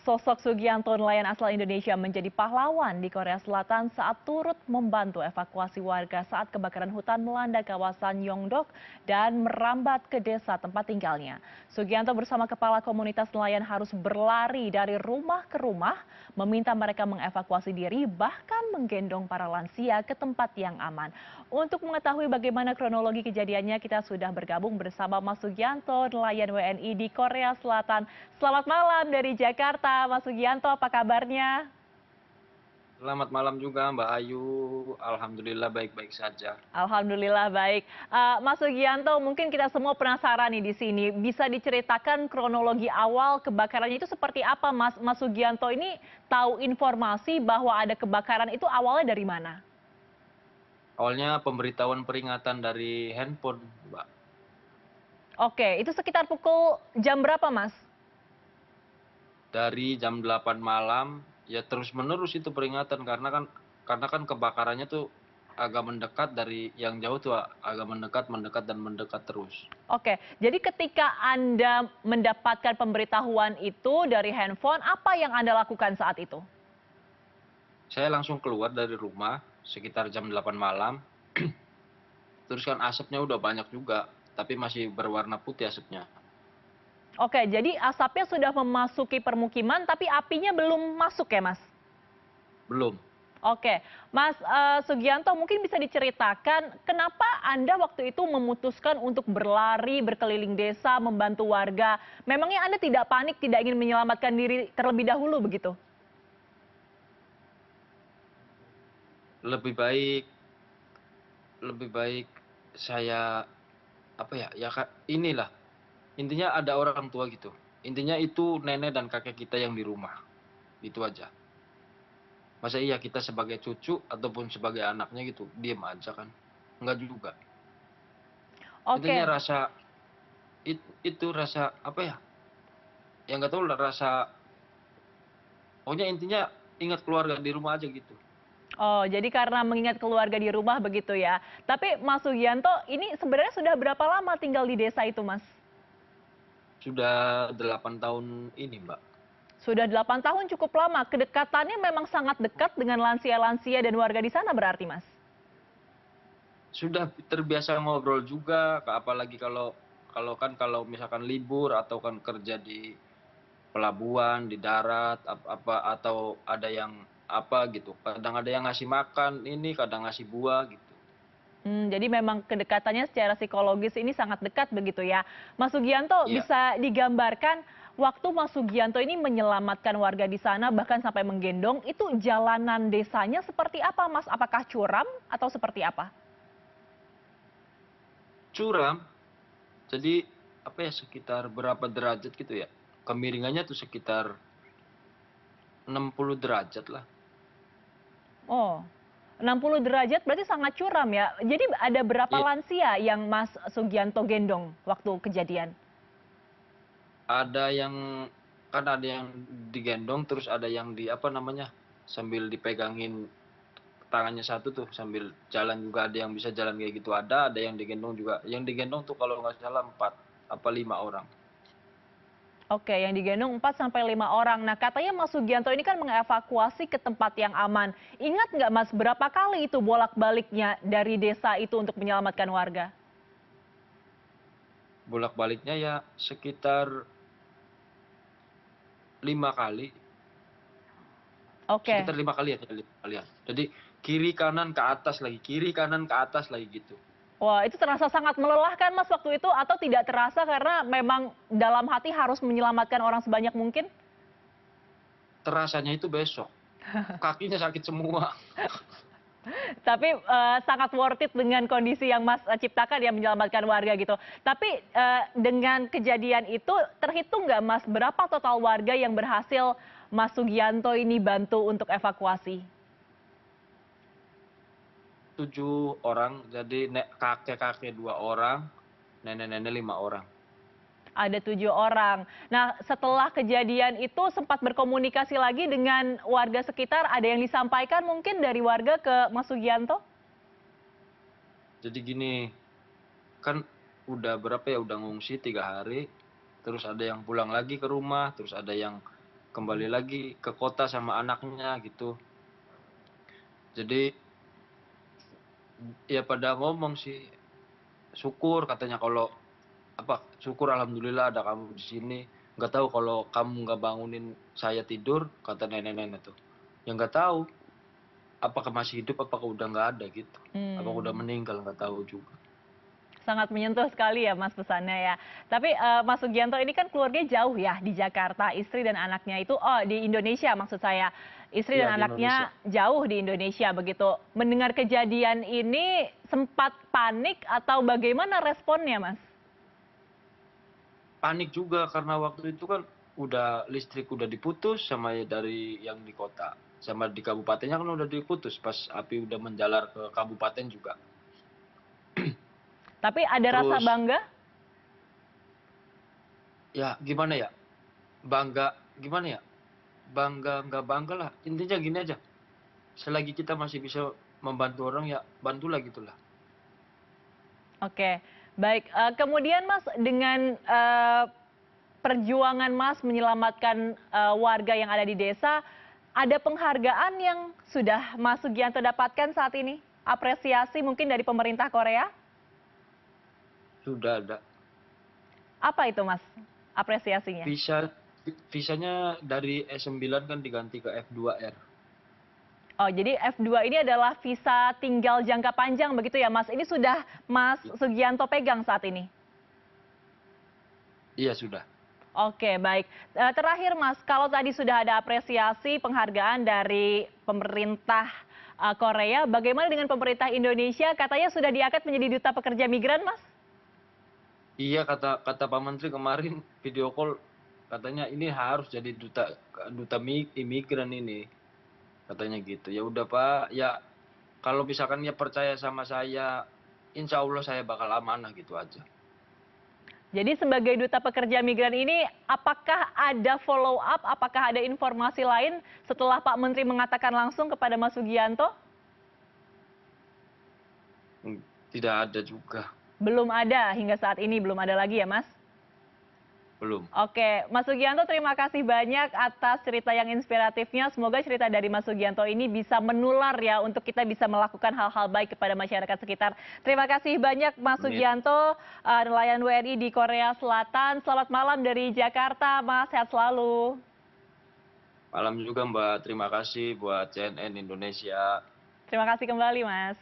Sosok Sugianto, nelayan asal Indonesia, menjadi pahlawan di Korea Selatan saat turut membantu evakuasi warga saat kebakaran hutan melanda kawasan Yeongdeok dan merambat ke desa tempat tinggalnya. Sugianto bersama kepala komunitas nelayan harus berlari dari rumah ke rumah, meminta mereka mengevakuasi diri, bahkan menggendong para lansia ke tempat yang aman. Untuk mengetahui bagaimana kronologi kejadiannya, kita sudah bergabung bersama Mas Sugianto, nelayan WNI di Korea Selatan. Selamat malam dari Jakarta. Mas Sugianto, apa kabarnya? Selamat malam juga Mbak Ayu, alhamdulillah baik-baik saja. Alhamdulillah baik. Mas Sugianto, mungkin kita semua penasaran nih di sini. Bisa diceritakan kronologi awal kebakarannya itu seperti apa, Mas? Mas Sugianto ini tahu informasi bahwa ada kebakaran itu awalnya dari mana? Awalnya pemberitahuan peringatan dari handphone, Mbak. Oke, itu sekitar pukul jam berapa, Mas? Dari jam 8 malam, ya terus-menerus itu peringatan karena kan kebakarannya tuh agak mendekat dari yang jauh tuh agak mendekat, mendekat dan mendekat terus. Oke, jadi ketika Anda mendapatkan pemberitahuan itu dari handphone, apa yang Anda lakukan saat itu? Saya langsung keluar dari rumah sekitar jam 8 malam, terus kan asapnya udah banyak juga, tapi masih berwarna putih asapnya. Oke, jadi asapnya sudah memasuki permukiman, tapi apinya belum masuk ya, Mas? Belum. Oke, Mas Sugianto, mungkin bisa diceritakan kenapa Anda waktu itu memutuskan untuk berlari berkeliling desa membantu warga. Memangnya Anda tidak panik, tidak ingin menyelamatkan diri terlebih dahulu begitu? Lebih baik lebih baik saya apa ya, ya inilah. Intinya ada orang tua gitu. Intinya itu nenek dan kakek kita yang di rumah. Itu aja. Masa iya kita sebagai cucu ataupun sebagai anaknya gitu, diem aja kan? Enggak juga. Intinya Oke, itu rasa apa ya? Yang nggak tahu lah rasa. Pokoknya intinya ingat keluarga di rumah aja gitu. oh jadi karena mengingat keluarga di rumah begitu ya. Tapi Mas Sugianto, ini sebenarnya sudah berapa lama tinggal di desa itu, Mas? Sudah 8 tahun ini, Mbak. Sudah 8 tahun, cukup lama. Kedekatannya memang sangat dekat dengan lansia-lansia dan warga di sana berarti, Mas? Sudah terbiasa ngobrol juga, apalagi kalau misalkan libur atau kan kerja di pelabuhan, di darat, apa atau ada yang apa gitu. Kadang ada yang ngasih makan ini, kadang ngasih buah gitu. Jadi memang kedekatannya secara psikologis ini sangat dekat begitu ya. Mas Sugianto, Iya. bisa digambarkan waktu Mas Sugianto ini menyelamatkan warga di sana bahkan sampai menggendong, itu jalanan desanya seperti apa, Mas? Apakah curam atau seperti apa? Curam, jadi apa ya sekitar berapa derajat gitu ya. Kemiringannya tuh sekitar 60 derajat lah. Oh, 60 derajat berarti sangat curam ya. Jadi ada berapa Iya, lansia yang Mas Sugianto gendong waktu kejadian? ada yang kan ada yang digendong terus ada yang di apa namanya sambil dipegangin tangannya satu tuh sambil jalan juga ada yang bisa jalan kayak gitu ada yang digendong juga yang digendong tuh kalau nggak salah 4 apa 5 orang. Oke, yang digendong 4 sampai 5 orang. Nah, katanya Mas Sugianto ini kan mengevakuasi ke tempat yang aman. Ingat nggak, Mas, berapa kali itu bolak-baliknya dari desa itu untuk menyelamatkan warga? Bolak-baliknya ya sekitar 5 kali, Oke. sekitar 5 kali ya, 5 kali ya. Jadi kiri kanan ke atas lagi, kiri kanan ke atas lagi gitu. Wah, itu terasa sangat melelahkan, Mas, waktu itu atau tidak terasa karena memang dalam hati harus menyelamatkan orang sebanyak mungkin? Terasanya itu besok, kakinya sakit semua. Tapi sangat worth it dengan kondisi yang Mas ciptakan ya menyelamatkan warga gitu. Tapi dengan kejadian itu terhitung nggak, Mas, berapa total warga yang berhasil Mas Sugianto ini bantu untuk evakuasi? 7 orang, jadi kakek-kakek 2 orang, nenek-nenek 5 orang. Ada 7 orang. Nah, setelah kejadian itu sempat berkomunikasi lagi dengan warga sekitar, ada yang disampaikan mungkin dari warga ke Mas Sugianto? Jadi gini, kan udah berapa ya, udah ngungsi 3 hari, terus ada yang pulang lagi ke rumah, terus ada yang kembali lagi ke kota sama anaknya gitu. Jadi ya pada ngomong sih, syukur katanya kalau syukur alhamdulillah ada kamu di sini. Nggak tahu kalau kamu nggak bangunin saya tidur, kata nenek-nenek tuh. Ya nggak tahu, apakah masih hidup, apakah udah nggak ada gitu. Apakah udah meninggal, nggak tahu juga. Sangat menyentuh sekali ya Mas pesannya ya. Tapi Mas Sugianto ini kan keluarganya jauh ya di Jakarta, istri dan anaknya itu di Indonesia maksud saya. Istri Iya, dan di Indonesia. anaknya jauh di Indonesia begitu. Mendengar kejadian ini sempat panik atau bagaimana responnya Mas? Panik juga karena waktu itu kan listrik udah diputus sama dari yang di kota. Sama di kabupatennya kan udah diputus pas api udah menjalar ke kabupaten juga. Tapi ada rasa Terus bangga? ya gimana ya? Bangga gimana ya? Bangga nggak bangga lah. Intinya gini aja. Selagi kita masih bisa membantu orang ya bantulah gitulah. Oke, baik. Kemudian Mas dengan perjuangan Mas menyelamatkan warga yang ada di desa, ada penghargaan yang sudah Mas Sugianto dapatkan saat ini? Apresiasi mungkin dari pemerintah Korea? Sudah ada. Apa itu Mas apresiasinya? Visanya dari S9 kan diganti ke F2R. Oh, jadi F2 ini adalah visa tinggal jangka panjang begitu ya Mas? Ini sudah Mas Sugianto pegang saat ini? Iya sudah. Oke, baik. Terakhir Mas, kalau tadi sudah ada apresiasi penghargaan dari pemerintah Korea, bagaimana dengan pemerintah Indonesia? Katanya sudah diangkat menjadi duta pekerja migran, Mas? Iya kata Pak Menteri kemarin video call, katanya ini harus jadi duta imigran ini, katanya gitu. Ya udah Pak, ya kalau misalkan dia percaya sama saya, insya Allah saya bakal amanah gitu aja. Jadi sebagai duta pekerja migran ini, apakah ada follow up, apakah ada informasi lain setelah Pak Menteri mengatakan langsung kepada Mas Sugianto? Tidak ada juga. Belum ada, hingga saat ini belum ada lagi ya Mas? Belum. Oke, Mas Sugianto terima kasih banyak atas cerita yang inspiratifnya. Semoga cerita dari Mas Sugianto ini bisa menular ya untuk kita bisa melakukan hal-hal baik kepada masyarakat sekitar. Terima kasih banyak Mas Amin. Sugianto, nelayan WNI di Korea Selatan. Selamat malam dari Jakarta, Mas. Sehat selalu. Malam juga Mbak, terima kasih buat CNN Indonesia. Terima kasih kembali, Mas.